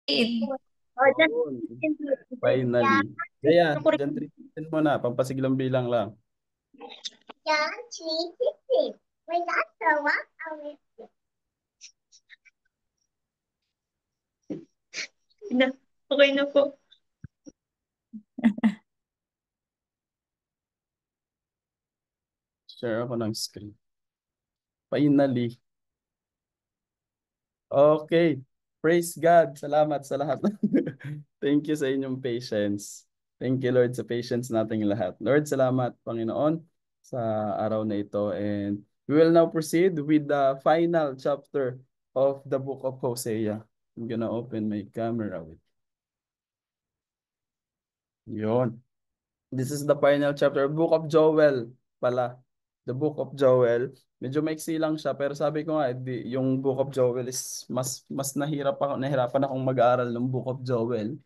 Oh, Yun. Finally. Kaya, dyan 3 mo na. Pampasiglang bilang lang. Na, okay na po. Share ako ng screen. Finally. Okay. Praise God. Salamat sa lahat. Thank you sa inyong patience. Thank you, Lord, sa patience nating lahat. Lord, salamat, Panginoon, sa araw na ito. And we will now proceed with the final chapter of the book of Hosea. I'm gonna open my camera with yon. This is the final chapter. Book of Joel pala. The Book of Joel. Medyo maiksi lang siya pero sabi ko nga yung Book of Joel is mas nahirapan akong mag-aaral ng Book of Joel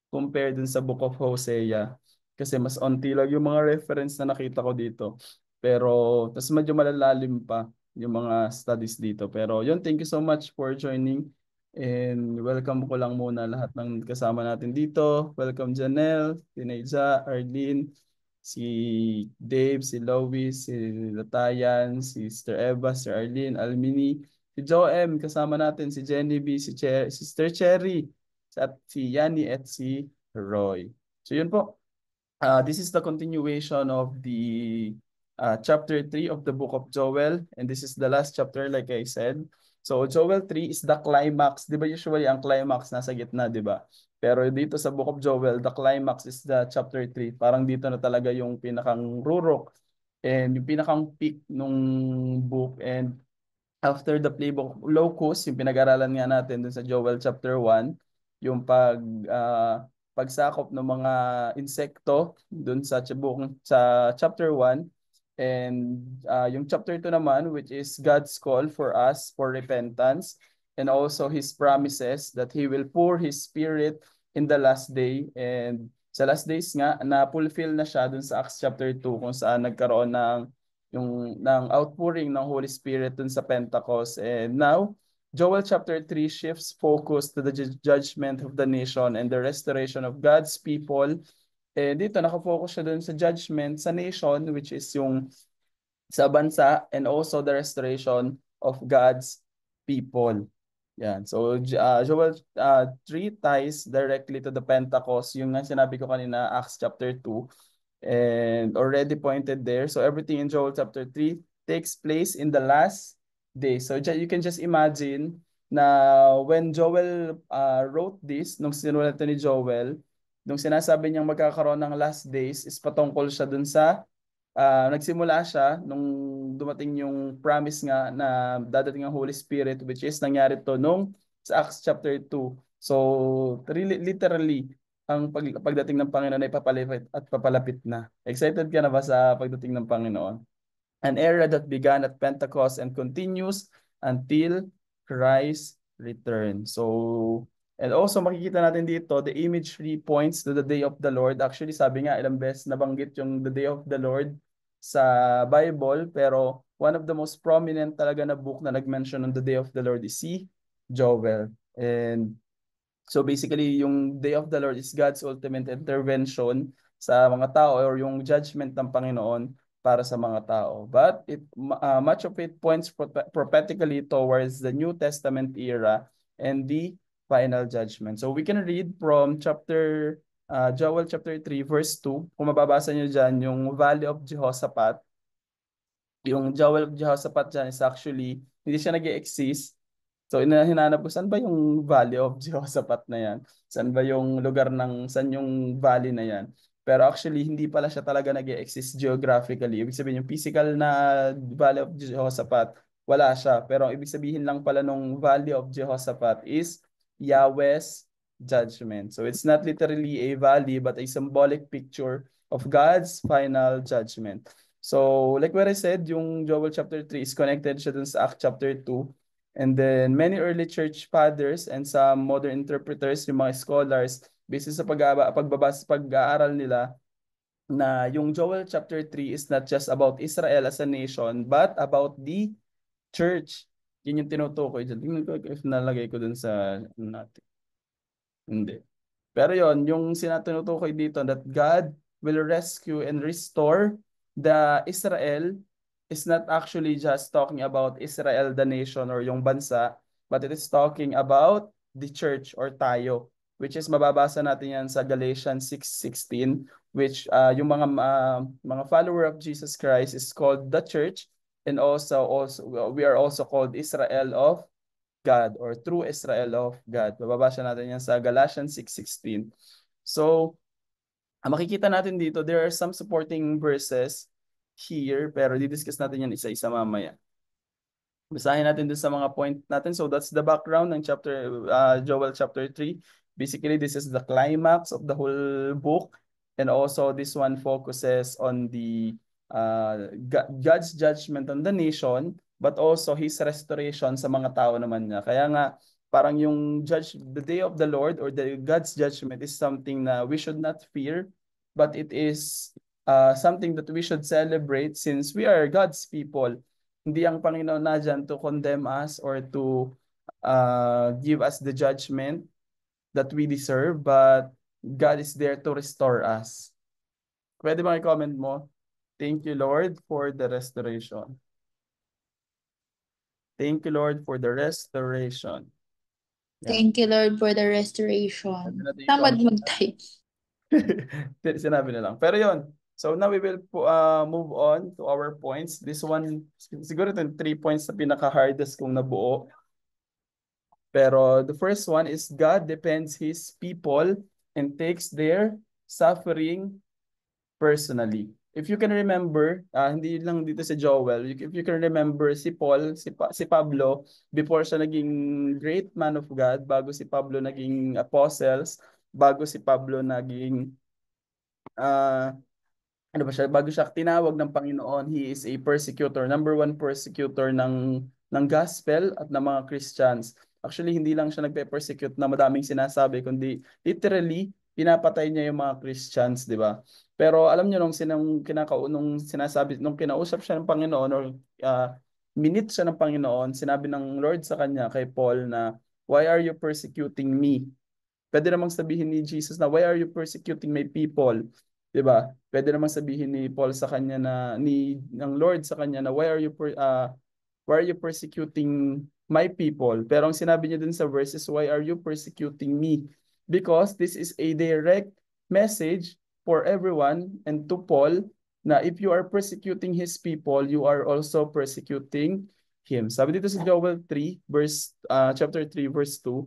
compare dun sa Book of Hosea. Kasi mas onti lang yung mga reference na nakita ko dito. Pero, tas medyo malalalim pa yung mga studies dito. Pero, yun, thank you so much for joining. And welcome ko lang muna lahat ng kasama natin dito. Welcome Janelle, Tineja, Arlene, si Dave, si Lois, si Latayan, si Sister Eva, si Arlene, Almini, si Joem, kasama natin, si Jenny B, Sister Cherry, at si Yani at si Roy. So yun po. This is the continuation of the chapter 3 of the book of Joel. And this is the last chapter like I said. So Joel 3 is the climax. Di ba usually ang climax nasa gitna, di ba? Pero dito sa book of Joel, the climax is the chapter 3. Parang dito na talaga yung pinakang rurok and yung pinakang peak nung book. And after the playbook locus, yung pinag-aralan nga natin dun sa Joel chapter 1, yung pagsakop ng mga insekto dun sa chapter 1, and yung chapter 2 naman, which is God's call for us for repentance, and also His promises that He will pour His Spirit in the last day. And sa last days nga, na-fulfill na siya dun sa Acts chapter 2 kung saan nagkaroon ng outpouring ng Holy Spirit dun sa Pentecost. And now, Joel chapter 3 shifts focus to the judgment of the nation and the restoration of God's people. And dito, nakafocus siya dun sa judgment sa nation, which is yung sa bansa, and also the restoration of God's people. Yan. So, Joel 3 ties directly to the Pentecost. Yung nga sinabi ko kanina, Acts chapter 2 and already pointed there. So everything in Joel chapter 3 takes place in the last day. So you can just imagine na when Joel wrote this, nung sinulat ni Joel, nung sinasabi niyang magkakaroon ng last days, is patungkol siya dun sa nagsimula siya nung dumating yung promise nga na dadating ang Holy Spirit, which is nangyari to nung sa Acts chapter 2. So really, literally, ang pagdating ng Panginoon ay papalapit at papalapit na. Excited ka na ba sa pagdating ng Panginoon? An era that began at Pentecost and continues until Christ return. So, and also makikita natin dito, the imagery points to the day of the Lord. Actually, sabi nga, ilang beses nabanggit yung the day of the Lord sa Bible, pero one of the most prominent talaga na book na nag-mention on the day of the Lord is si Joel. And so basically, yung Day of the Lord is God's ultimate intervention sa mga tao or yung judgment ng Panginoon para sa mga tao. But much of it points prophetically towards the New Testament era and the final judgment. So we can read from Joel chapter 3 verse 2. Kung mababasa niyo dyan, yung Valley of Jehoshaphat. Yung Joel of Jehoshaphat dyan is actually, hindi siya nag-exist. So hinanap ko, saan ba yung Valley of Jehoshaphat na yan? Saan ba yung lugar saan yung valley na yan? Pero actually, hindi pala siya talaga nag-exist geographically. Ibig sabihin, yung physical na Valley of Jehoshaphat, wala siya. Pero ang ibig sabihin lang pala nung Valley of Jehoshaphat is Yahweh's judgment. So it's not literally a valley, but a symbolic picture of God's final judgment. So, like what I said, yung Joel chapter 3 is connected siya dun sa Act chapter 2. And then many early church fathers and some modern interpreters, yung mga scholars, based sa pag-aaral nila, na yung Joel chapter 3 is not just about Israel as a nation, but about the church. Yun yung tinutukoy dyan. Tingnan ko if nalagay ko dun sa natin. Hindi. Pero yon yung sinatutukoy dito that God will rescue and restore the Israel is not actually just talking about Israel, the nation or yung bansa, but it is talking about the church or tayo, which is mababasa natin yan sa Galatians 6:16, which yung mga follower of Jesus Christ is called the church, and also we are also called Israel of God or true Israel of God. Bababasa natin yan sa Galatians 6:16. So, makikita natin dito, there are some supporting verses here, pero didiscuss natin yan isa-isa mamaya. Basahin natin dun sa mga point natin. So that's the background ng Joel chapter 3. Basically, this is the climax of the whole book. And also this one focuses on the God's judgment on the nation, but also His restoration sa mga tao naman niya. Kaya nga, parang the day of the Lord or the God's judgment is something na we should not fear, but it is something that we should celebrate since we are God's people. Hindi ang Panginoon na dyan to condemn us or to give us the judgment that we deserve, but God is there to restore us. Pwede ba i-comment mo? Thank you, Lord, for the restoration. Thank you, Lord, for the restoration. Yan. Thank you, Lord, for the Pwede restoration. natin Tamad i-comment. mag-type. Sinabi na lang. Pero yon. So now we will move on to our points. This one, siguro itong 3 points na pinaka-hardest kong nabuo. Pero the first one is God defends His people and takes their suffering personally. If you can remember, hindi lang dito si Joel, if you can remember si Paul, si Pablo, before siya naging great man of God, bago si Pablo naging apostles, bago si Pablo naging uh, ano ba siya, bago siya tinawag ng Panginoon, he is a persecutor, number one persecutor ng gospel at ng mga Christians. Actually, hindi lang siya nagpe-persecute na madaming sinasabi, kundi literally, pinapatay niya yung mga Christians, di ba? Pero alam niyo, nung sinasabi, nung kinausap siya ng Panginoon or minute siya ng Panginoon, sinabi ng Lord sa kanya, kay Paul na, why are you persecuting me? Pwede namang sabihin ni Jesus na, why are you persecuting my people? 'Di ba? Pwede namang sabihin ni Paul sa kanya na ng Lord sa kanya na why are you persecuting my people? Pero ang sinabi niya dun sa verses, why are you persecuting me? Because this is a direct message for everyone and to Paul na if you are persecuting his people, you are also persecuting him. Sabi dito sa Joel 3 chapter 3 verse 2,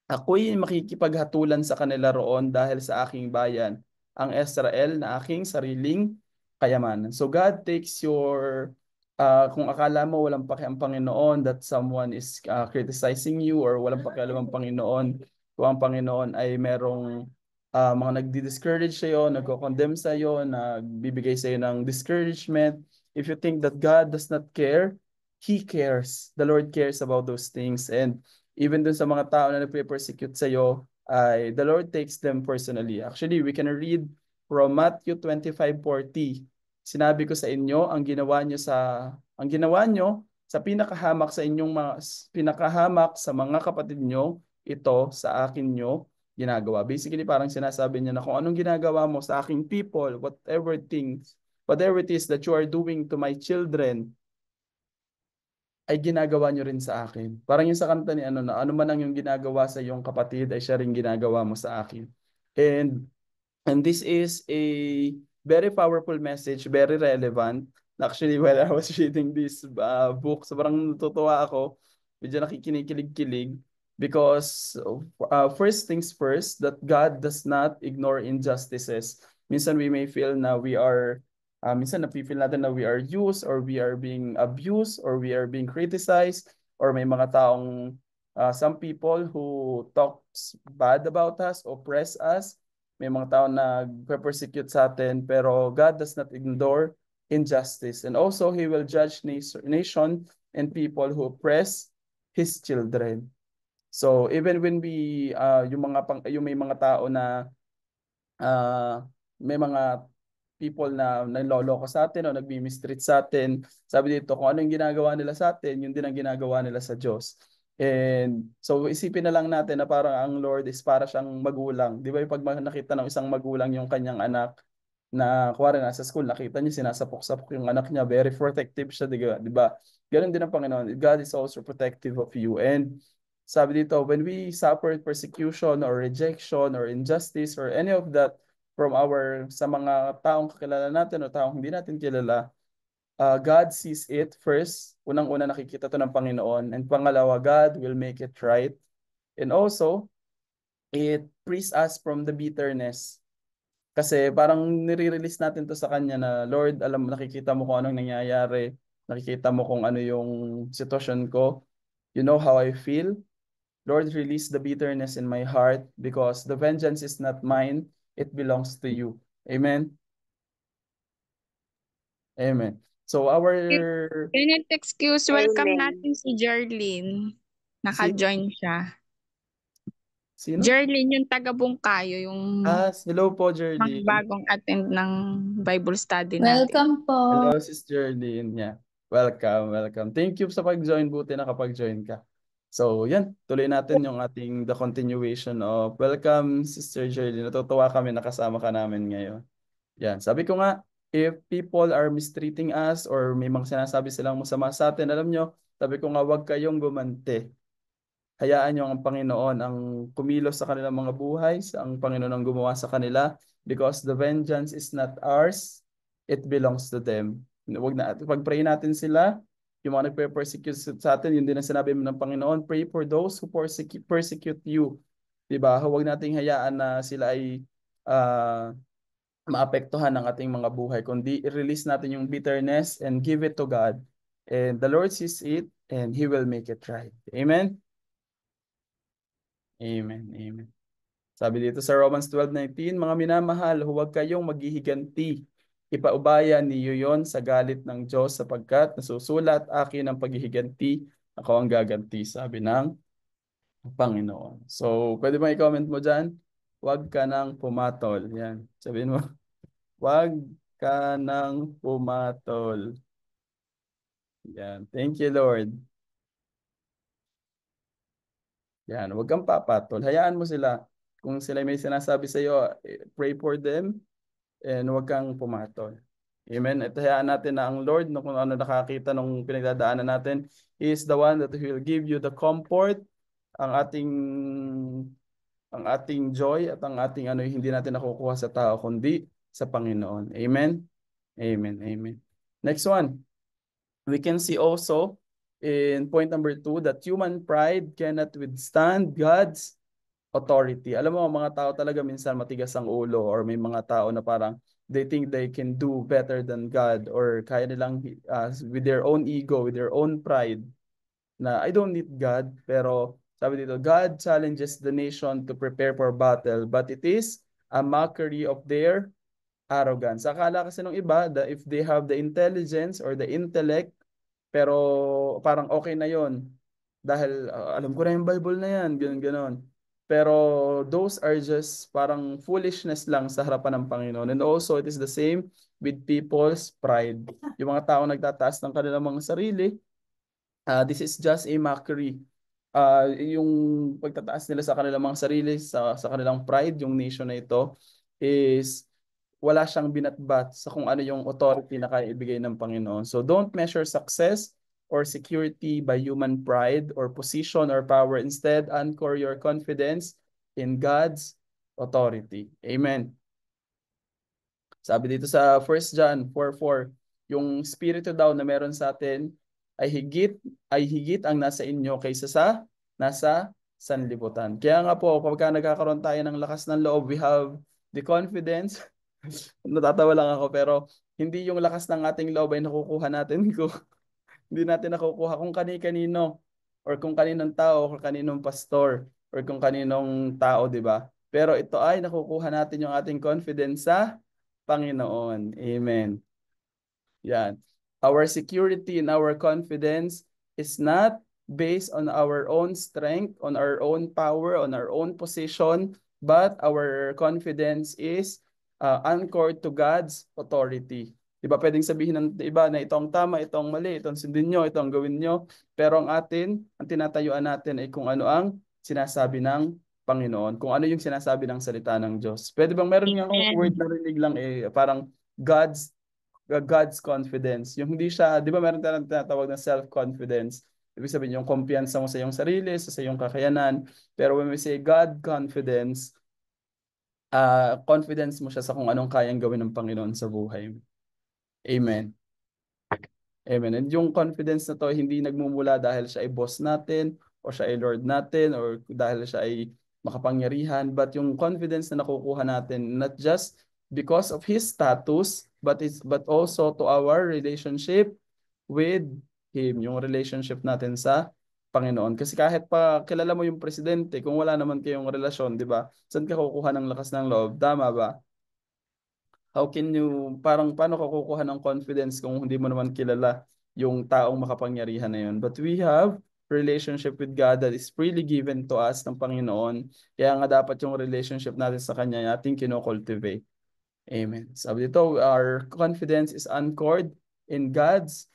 ako'y makikipaghatulan sa kanila roon dahil sa aking bayan, ang Israel na aking sariling kayamanan. So God takes kung akala mo walang paki ang Panginoon that someone is criticizing you or walang pakialam ang Panginoon, kung ang Panginoon ay merong mga nagdi-discourage sa'yo, nagko-condemn sa'yo, nagbibigay sa'yo ng discouragement, if you think that God does not care, He cares. The Lord cares about those things. And even dun sa mga tao na nagpe-persecute sa'yo, the Lord takes them personally. Actually, we can read from Matthew 25:40. Sinabi ko sa inyo, ang ginawa nyo sa pinakahamak sa inyong pinakahamak sa mga kapatid nyo, ito sa akin nyo ginagawa. Basically, parang sinasabi niya na kung anong ginagawa mo sa aking people, whatever it is that you are doing to my children, ay ginagawa nyo rin sa akin. Parang yung sa kanta ni ano man ang yung ginagawa sa iyong kapatid ay siya rin ginagawa mo sa akin. And this is a very powerful message, very relevant. Actually, while I was reading this book, sobrang natutuwa ako. Medyo nakikinig-kilig because first things first, that God does not ignore injustices. Minsan we may feel na minsan napipil natin na we are used or we are being abused or we are being criticized or may mga taong some people who talks bad about us, oppress us. May mga tao na persecute sa atin, pero God does not ignore injustice. And also, He will judge nation and people who oppress His children. So even when yung may mga tao na may mga people na nanloloko sa atin o nagmi-mistreat sa atin, sabi dito, kung ano yung ginagawa nila sa atin, yun din ang ginagawa nila sa Diyos. And so isipin na lang natin na parang ang Lord is para siyang magulang. Di ba yung pag nakita ng isang magulang yung kanyang anak na kuwari nasa school, nakita niya sinasapok-sapok yung anak niya, very protective siya, di ba? Di ba? Ganon din ang Panginoon. God is also protective of you. And sabi dito, when we suffer persecution or rejection or injustice or any of that from sa mga taong kakilala natin o taong hindi natin kilala, God sees it first. Unang-una nakikita to ng Panginoon. And pangalawa, God will make it right. And also, it frees us from the bitterness. Kasi parang nire-release natin to sa Kanya na, Lord, alam mo, nakikita mo kung anong nangyayari. Nakikita mo kung ano yung sitwasyon ko. You know how I feel. Lord, release the bitterness in my heart because the vengeance is not mine. It belongs to you. Amen. Amen. So Minute excuse, welcome Amen. natin si Jerlyn. si, Naka-join siya. sino? Jerlyn, yung taga-Bungkayo, yung Hello po, Jerlyn. bagong attend ng Bible study natin. Welcome po. Hello, Sis Jerlyn. Yeah. Welcome, welcome. Thank you sa pag-join. Buti nakapag-join ka. So, yan. Tuloy natin yung the continuation of welcome, Sister Jerlyn. Natutuwa kami nakasama ka namin ngayon. Yan. Sabi ko nga, if people are mistreating us or may mga sinasabi silang masama sa atin, alam nyo, sabi ko nga, huwag kayong gumante. Hayaan nyo ang Panginoon ang kumilos sa kanilang mga buhay, ang Panginoon ang gumawa sa kanila because the vengeance is not ours, it belongs to them. Pag-pray natin sila, yung mga nagpe-persecute sa atin, yun din ang sinabi ng Panginoon, pray for those who persecute you. Diba? Huwag nating hayaan na sila ay maapektuhan ng ating mga buhay, kundi i-release natin yung bitterness and give it to God. And the Lord sees it and He will make it right. Amen? Amen. Amen. Sabi dito sa Romans 12:19, mga minamahal, huwag kayong maghihiganti. Ipaubaya niyo yon sa galit ng Diyos sapagkat nasusulat akin ang paghihiganti, ako ang gaganti, sabi ng Panginoon. So, pwede ba i-comment mo dyan? Huwag ka nang pumatol. Yan. Sabihin mo, huwag ka nang pumatol. Yan. Thank you, Lord. Yan. Huwag kang papatol. Hayaan mo sila. Kung sila may sinasabi sa iyo, pray for them and huwag kang pumatol. Amen. At hayaan natin na ang Lord, kung ano nakakita nung pinagdadaanan natin, He is the one that will give you the comfort, ang ating joy at ang ating hindi natin nakukuha sa tao kundi sa Panginoon. Amen. Amen. Amen. Next one. We can see also in point number 2 that human pride cannot withstand God's authority. Alam mo, mga tao talaga minsan matigas ang ulo or may mga tao na parang they think they can do better than God or kaya nilang with their own ego, with their own pride na I don't need God. Pero sabi dito, God challenges the nation to prepare for battle but it is a mockery of their arrogance. Akala kasi ng iba that if they have the intelligence or the intellect, pero parang okay na yon dahil alam ko na yung Bible na yan, ganun-ganon. Pero those are just parang foolishness lang sa harapan ng Panginoon. And also, it is the same with people's pride. Yung mga tao nagtataas ng kanilang mga sarili, this is just a mockery. Yung pagtataas nila sa kanilang mga sarili, sa kanilang pride, yung nation na ito, is wala siyang binatbat sa kung ano yung authority na kaya ibigay ng Panginoon. So don't measure success or security by human pride or position or power. Instead, anchor your confidence in God's authority. Amen. Sabi dito sa 1 John 4:4, yung spirito daw na meron sa atin ay higit ang nasa inyo kaysa sa nasa sanlibutan. Kaya nga po, kapag nagkakaroon tayo ng lakas ng loob, we have the confidence. Natatawa lang ako, pero hindi yung lakas ng ating loob ay nakukuha natin hindi natin nakukuha kung kani-kanino or kung kaninong tao or kaninong pastor or kung kaninong tao, di ba? Pero ito ay nakukuha natin yung ating confidence sa Panginoon. Amen. Yan. Our security and our confidence is not based on our own strength, on our own power, on our own position, but our confidence is anchored to God's authority. Di ba pwedeng sabihin ng iba na ito ang tama, ito ang mali, ito ang sundin nyo, ito ang gawin nyo. Pero ang tinatayuan natin ay kung ano ang sinasabi ng Panginoon, kung ano yung sinasabi ng salita ng Diyos. Pwede bang meron nga akong word na rinig lang parang God's confidence. Yung hindi siya, di ba meron tayong tinatawag na self-confidence. Ibig sabihin yung kumpiyansa mo sa iyong sarili, sa iyong kakayanan. Pero when we say God confidence, confidence mo siya sa kung anong kayang gawin ng Panginoon sa buhay mo. Amen. Amen. And yung confidence na to hindi nagmumula dahil siya ay boss natin o siya ay Lord natin or dahil siya ay makapangyarihan, but yung confidence na nakukuha natin not just because of his status but also to our relationship with him, yung relationship natin sa Panginoon. Kasi kahit pa kilala mo yung presidente, kung wala naman kayong relasyon, di ba? Saan ka kukuha ng lakas ng loob? Tama ba? How can you, parang paano ka kukuha ng confidence kung hindi mo naman kilala yung taong makapangyarihan na yun? But we have relationship with God that is freely given to us ng Panginoon. Kaya nga dapat yung relationship natin sa Kanya natin kinocultivate. Amen. Sabi dito, our confidence is anchored in God's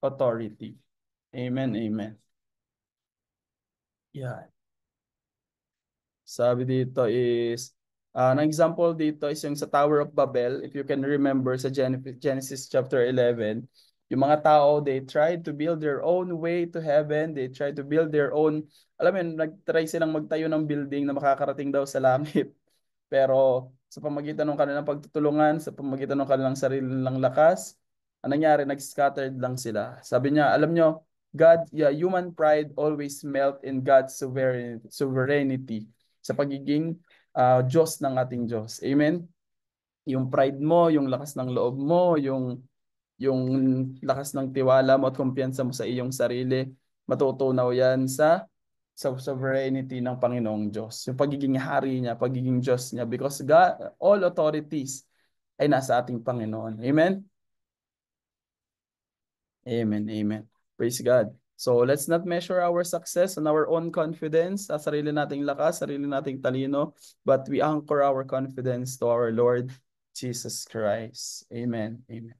authority. Amen, amen. Yeah. Sabi dito is, an example dito is yung sa Tower of Babel. If you can remember sa Genesis chapter 11, yung mga tao, they tried to build their own way to heaven. They tried to build their own, alam mo yun, nag-try silang magtayo ng building na makakarating daw sa langit. Pero sa pamagitan ng kanilang pagtutulungan, sa pamagitan ng kanilang sarili nilang lakas, ang nangyari, nag-scattered lang sila. Sabi niya, alam nyo, human pride always melt in God's sovereignty sa pagiging Diyos ng ating Diyos. Amen? Yung pride mo, yung lakas ng loob mo, yung lakas ng tiwala mo at kumpiyansa mo sa iyong sarili, matutunaw yan sa sovereignty ng Panginoong Diyos. Yung pagiging hari niya, pagiging Diyos niya. Because God, all authorities ay nasa ating Panginoon. Amen? Amen, amen. Praise God. So let's not measure our success on our own confidence, sa sarili nating lakas, sarili nating talino, but we anchor our confidence to our Lord Jesus Christ. Amen, amen.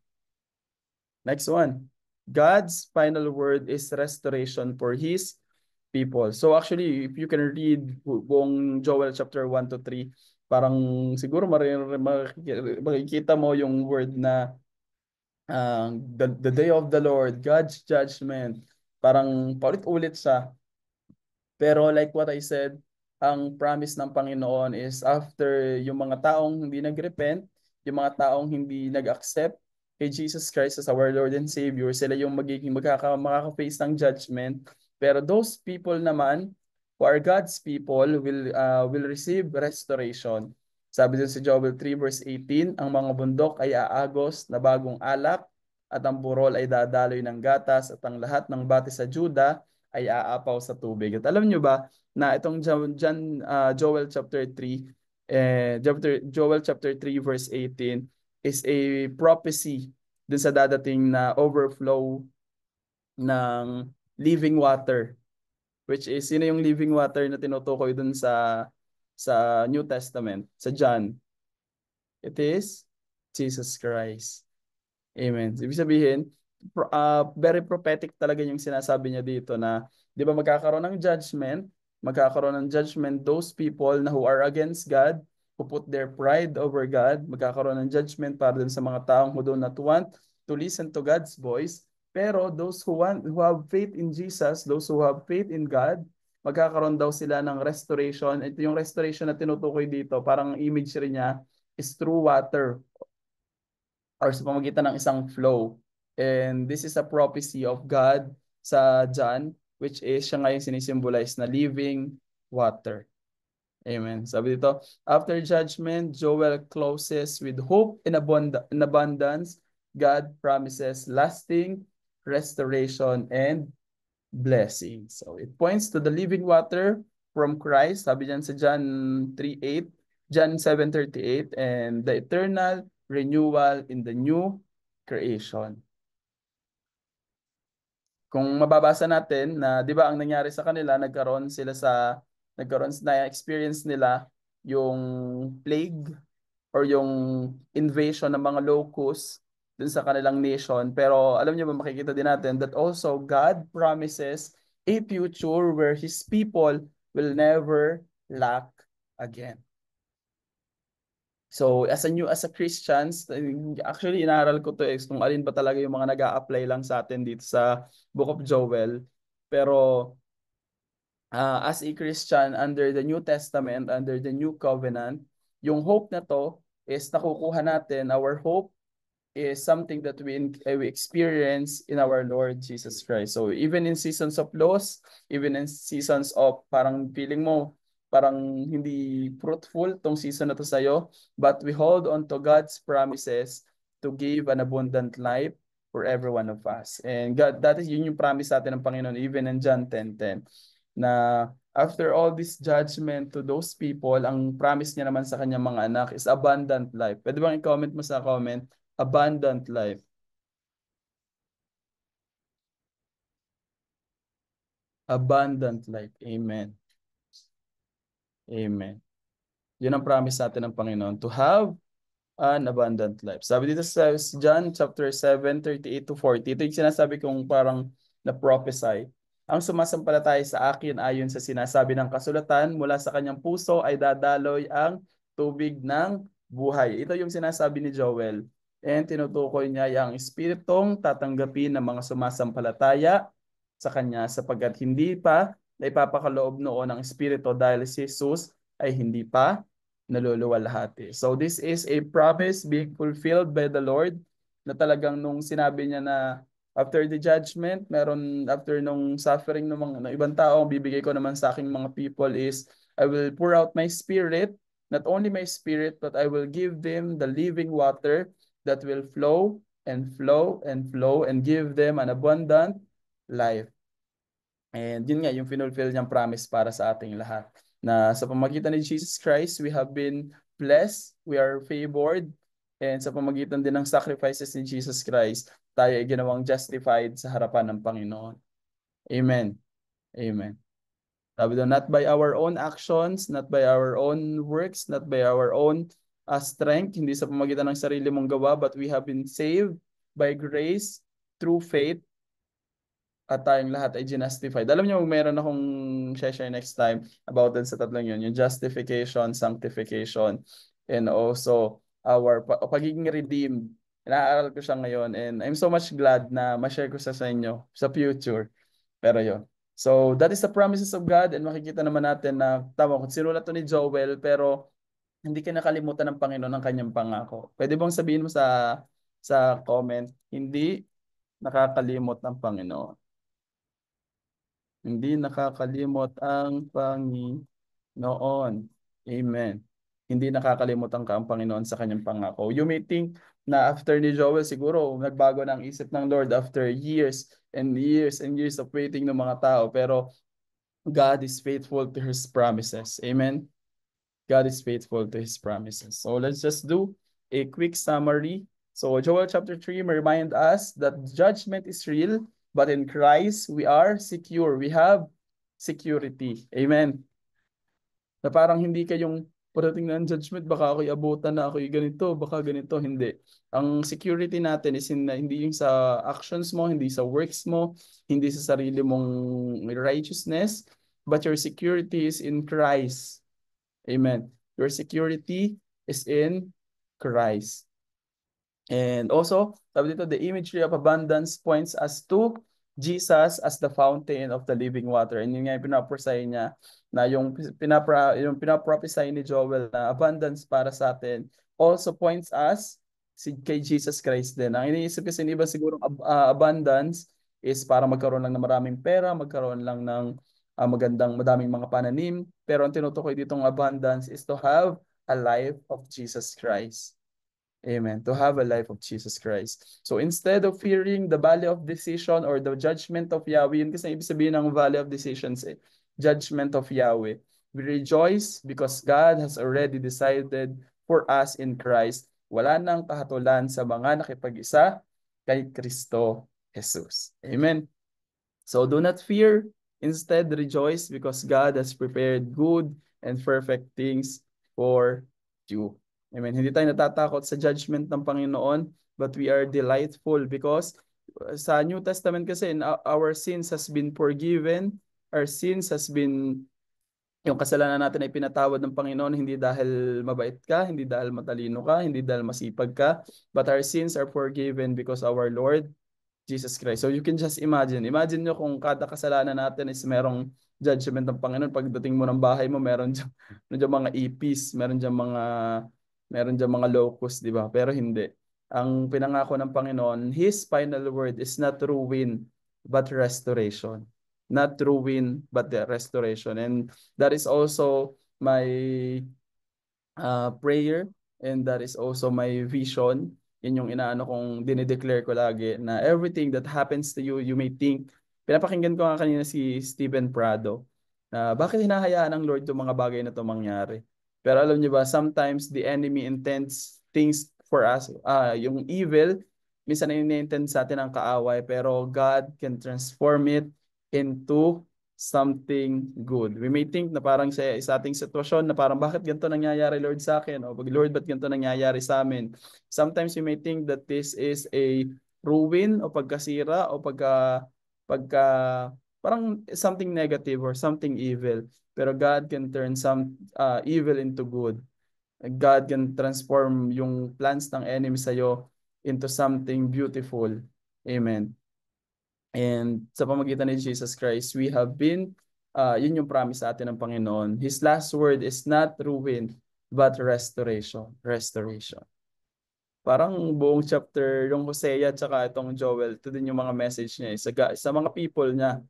Next one. God's final word is restoration for His people. So actually, if you can read buong Joel chapter 1 to 3, parang siguro makikita mo yung word na the day of the Lord, God's judgment. Parang paulit-ulit siya. Pero like what I said, ang promise ng Panginoon is after yung mga taong hindi nag-repent, yung mga taong hindi nag-accept kay Jesus Christ as our Lord and Savior, sila yung makaka-face ng judgment. Pero those people naman, who are God's people, will receive restoration. Sabi dun sa Joel 3 verse 18, ang mga bundok ay aagos na bagong alak, at ang burol ay dadaloy ng gatas, at ang lahat ng bati sa Juda ay aapaw sa tubig. At alam nyo ba na itong Joel chapter 3, Joel chapter 3 verse 18 is a prophecy dun sa dadating na overflow ng living water, which is sino yung living water na tinutukoy dun sa New Testament, sa John? It is Jesus Christ. Amen. Ibig sabihin, very prophetic talaga yung sinasabi niya dito na, di ba magkakaroon ng judgment those people na who are against God, who put their pride over God, magkakaroon ng judgment para dun sa mga taong who do not want to listen to God's voice. Pero those who have faith in Jesus, those who have faith in God, magkakaroon daw sila ng restoration. Ito yung restoration na tinutukoy dito, parang image rin niya is through water or sa pamamagitan ng isang flow. And this is a prophecy of God sa John, which is siya ngayon sinisimbolize na living water. Amen. Sabi dito, after judgment, Joel closes with hope in abundance. God promises lasting restoration and blessing. So it points to the living water from Christ. Sabi dyan sa John 3:8, John 7:38, and the eternal renewal in the new creation. Kung mababasa natin na 'di ba ang nangyari sa kanila, nagkaroon na experience nila yung plague or yung invasion ng mga locusts dun sa kanilang nation. Pero alam niyo ba, makikita din natin that also God promises a future where His people will never lack again. So as a Christians, actually inaaral ko to kung alin ba talaga yung mga nag-a-apply lang sa atin dito sa Book of Joel. Pero as a Christian under the New Testament, under the New Covenant, yung hope na to is nakukuha natin. Our hope is something that we experience in our Lord Jesus Christ. So even in seasons of loss, even in seasons of parang feeling mo, parang hindi fruitful tong season na to sa'yo, but we hold on to God's promises to give an abundant life for every one of us. And God, that is yun yung promise sa atin ng Panginoon, even in John 10:10, na after all this judgment to those people, ang promise niya naman sa kanyang mga anak is abundant life. Pwede bang i-comment mo sa comment? Abundant life. Abundant life. Amen. Amen. Yun ang promise sa atin ng Panginoon, to have an abundant life. Sabi dito sa John chapter 7:38 to 40, ito yung sinasabi kong parang na-prophesy. Ang sumasampalataya sa akin ayon sa sinasabi ng kasulatan, mula sa kanyang puso ay dadaloy ang tubig ng buhay. Ito yung sinasabi ni Joel. And tinutukoy niya yung espiritong tatanggapin ng mga sumasampalataya sa kanya sapagkat hindi pa na ipapakaloob noon ng espiritu dahil si Jesus ay hindi pa naluluwalhati. So this is a promise being fulfilled by the Lord na talagang nung sinabi niya na after the judgment, meron after nung suffering ng mga ibang tao, ang bibigay ko naman sa aking mga people is I will pour out my spirit, not only my spirit, but I will give them the living water that will flow and flow and flow and give them an abundant life. And yun nga, yung finulfill niyang promise para sa ating lahat. Na sa pamagitan ni Jesus Christ, we have been blessed, we are favored, and sa pamagitan din ng sacrifices ni Jesus Christ, tayo ay ginawang justified sa harapan ng Panginoon. Amen. Amen. Sabi doon, not by our own actions, not by our own works, not by our own strength, hindi sa pamagitan ng sarili mong gawa, but we have been saved by grace through faith, at tayong lahat ay justified. Alam niyo, meron akong share next time about sa tatlong yun, yung justification, sanctification, and also our pagiging redeemed. Inaaral ko siya ngayon and I'm so much glad na ma-share ko sa inyo sa future. Pero yun. So that is the promises of God and makikita naman natin na tama, sinulat to ni Joel pero hindi ka nakalimutan ng Panginoon ang kanyang pangako. Pwede bang sabihin mo sa comment, hindi nakakalimot ng Panginoon. Hindi nakakalimot ang Panginoon. Amen. Hindi nakakalimot ang Panginoon sa kanyang pangako. You may think na after ni Joel, siguro nagbago na ang isip ng Lord after years and years and years of waiting ng mga tao. Pero God is faithful to His promises. Amen. God is faithful to His promises. So let's just do a quick summary. So Joel chapter 3 remind us that judgment is real, but in Christ we are secure. We have security. Amen. Na parang hindi kayong parating na ang judgment, baka ako'y abutan na, ako'y ganito, baka ganito. Hindi. Ang security natin is hindi yung sa actions mo, hindi sa works mo, hindi sa sarili mong righteousness, but your security is in Christ. Amen. Your security is in Christ. And also, sabi dito, the imagery of abundance points us to Jesus as the fountain of the living water. And yun nga yung pinaprophesy niya na yung pinaprophesy ni Joel na abundance para sa atin also points us kay Jesus Christ din. Ang iniisip kasi ng iba siguro abundance is para magkaroon lang ng maraming pera, magkaroon lang ng madaming mga pananim. Pero ang tinutukoy ditong abundance is to have a life of Jesus Christ. Amen. To have a life of Jesus Christ. So instead of fearing the valley of decision or the judgment of Yahweh, yun kasi ibig sabihin ng valley of decisions, judgment of Yahweh. We rejoice because God has already decided for us in Christ. Wala nang kahatulan sa mga nakipag-isa kay Kristo Jesus. Amen. So do not fear. Instead, rejoice because God has prepared good and perfect things for you. Amen. Hindi tayo natatakot sa judgment ng Panginoon but we are delightful because sa New Testament kasi our sins has been forgiven, our sins has been, yung kasalanan natin ay pinatawad ng Panginoon hindi dahil mabait ka, hindi dahil matalino ka, hindi dahil masipag ka, but our sins are forgiven because our Lord Jesus Christ. So you can just imagine nyo kung kada kasalanan natin is merong judgment ng Panginoon. Pagdating mo ng bahay mo, meron dyan mga ipis, meron dyan mga locust, di ba? Pero hindi. Ang pinangako ng Panginoon, His final word is not ruin, but restoration. Not ruin, but the restoration. And that is also my prayer, and that is also my vision. Yun yung inaano kong dinideclare ko lagi na everything that happens to you, you may think, pinapakinggan ko nga kanina si Stephen Prado, na bakit hinahayaan ng Lord yung mga bagay na to mangyari. Pero alam niyo ba, sometimes the enemy intends things for us, yung evil, minsan ini-intend sa atin ang kaaway, pero God can transform it into something good. We may think na parang sa ating sitwasyon na parang bakit ganito nangyayari Lord sa akin, o Lord ba't ganito nangyayari sa amin. Sometimes we may think that this is a ruin o pagkasira o pagka parang something negative or something evil. Pero God can turn some evil into good. God can transform yung plans ng enemy sa'yo into something beautiful. Amen. And sa pamagitan ni Jesus Christ, we have been, yun yung promise sa atin ng Panginoon. His last word is not ruin, but restoration. Restoration. Parang buong chapter, yung Hosea at saka itong Joel, ito din yung mga message niya sa mga people niya.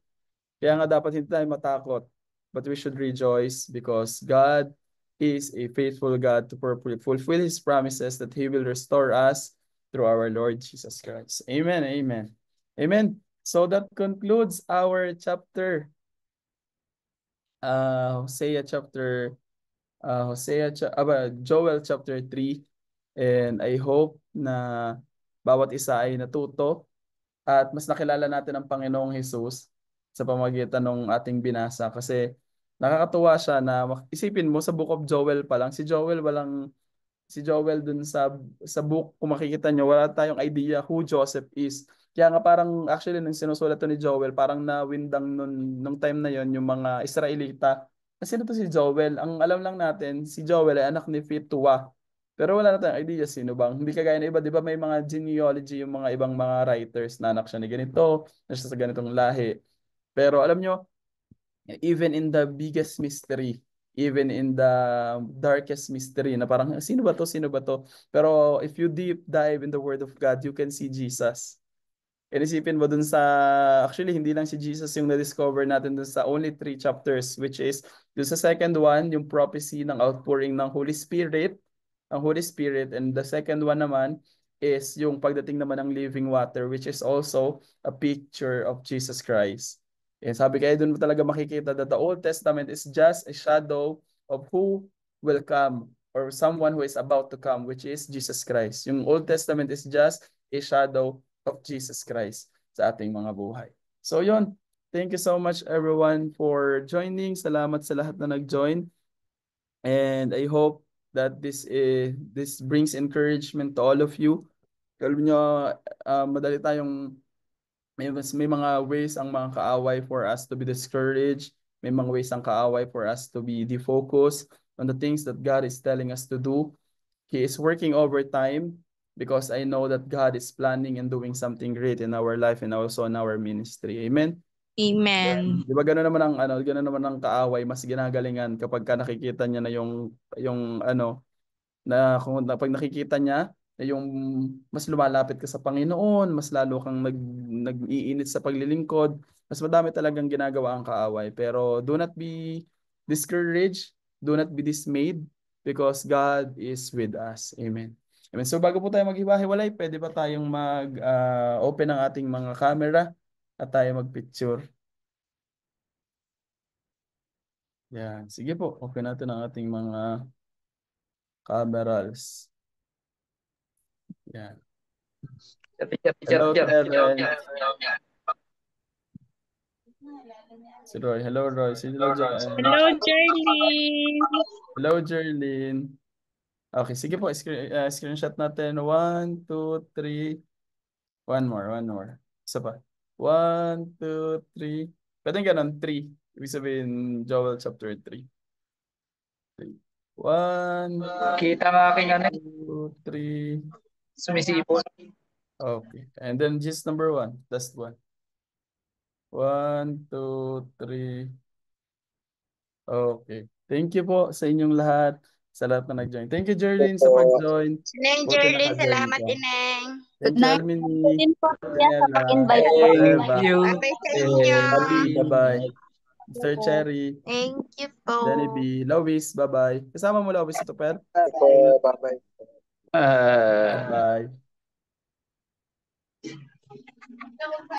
Kaya nga dapat hindi tayo matakot, but we should rejoice because God is a faithful God to fulfill His promises that He will restore us through our Lord Jesus Christ. Amen, amen. Amen. So that concludes our chapter. Joel chapter 3. And I hope na bawat isa ay natuto at mas nakilala natin ang Panginoong Jesus sa pamamagitan ng ating binasa. Kasi nakakatuwa siya na isipin mo sa Book of Joel pa lang, si Joel dun sa book, kung makikita nyo, wala tayong idea who Joseph is. Kaya nga parang actually nung sinusulat to ni Joel, parang nawindang nung time na yon yung mga Israelita. Kasi sino to si Joel? Ang alam lang natin, si Joel ay anak ni Fituah. Pero wala na tayong idea sino bang. Hindi kagaya na iba, di ba may mga genealogy yung mga ibang mga writers na anak siya ni ganito, na siya sa ganitong lahi. Pero alam nyo, even in the biggest mystery, even in the darkest mystery, na parang, sino ba to? Sino ba to? Pero if you deep dive in the Word of God, you can see Jesus. Inisipin mo dun sa, actually hindi lang si Jesus yung na-discover natin dun sa only 3 chapters, which is dun sa second one, yung prophecy ng outpouring ng Holy Spirit, and the second one naman is yung pagdating naman ng living water, which is also a picture of Jesus Christ. And sabi kaya dun mo talaga makikita that the Old Testament is just a shadow of who will come or someone who is about to come, which is Jesus Christ. Yung Old Testament is just a shadow of Jesus Christ sa ating mga buhay. So yon, thank you so much everyone for joining. Salamat sa lahat na nag-join. And I hope that this brings encouragement to all of you. Alam nyo, madali tayong may mga ways ang mga kaaway for us to be discouraged. May mga ways ang kaaway for us to be defocused on the things that God is telling us to do. He is working overtime because I know that God is planning and doing something great in our life and also in our ministry. Amen? Amen. Di ba gano'n naman ang kaaway, mas ginagalingan kapag nakikita niya na yung na kung pag nakikita niya na yung mas lumalapit ka sa Panginoon, mas lalo kang nag-iinit sa paglilingkod, mas madami talagang ginagawa ang kaaway. Pero do not be discouraged, do not be dismayed, because God is with us. Amen. Amen. So bago po tayo maghiwa-hiwalay, pwede ba tayong mag-open ang ating mga camera at tayo mag-picture? Yan. Sige po, open natin ang ating mga cameras. Yan. Hello, Terrence. Si Roy. Hello, Roy. Hello, Joanne. Hello, Jerlyn. Hello, Jerlyn. Okay, sige po. Screenshot natin. 1, 2, 3. One more. Isa pa. 1, 2, 3. Pwede ganun, 3. Ibig sabihin, Joel chapter 3. 1, Kita ang aking 2, 3. sumisipon. Okay. And then just number 1. Last one. 1, 2, 3. Okay. Thank you po sa inyong lahat. Sa lahat na nag-join. Thank you, Jerlyn, sa pag-join. Ineng Buti Jerlyn, naka-join salamat ka. Ineng. Thank you, Almini. din po kuya sa Daniela. pag-invite po. Thank Eva. you. Bye-bye sa inyo. Bali, bye-bye. Mr. Cherry. Thank you po. Danny B. Lois, bye-bye. Kasama mo, Lois, ito, Per? Bye-bye. Bye-bye.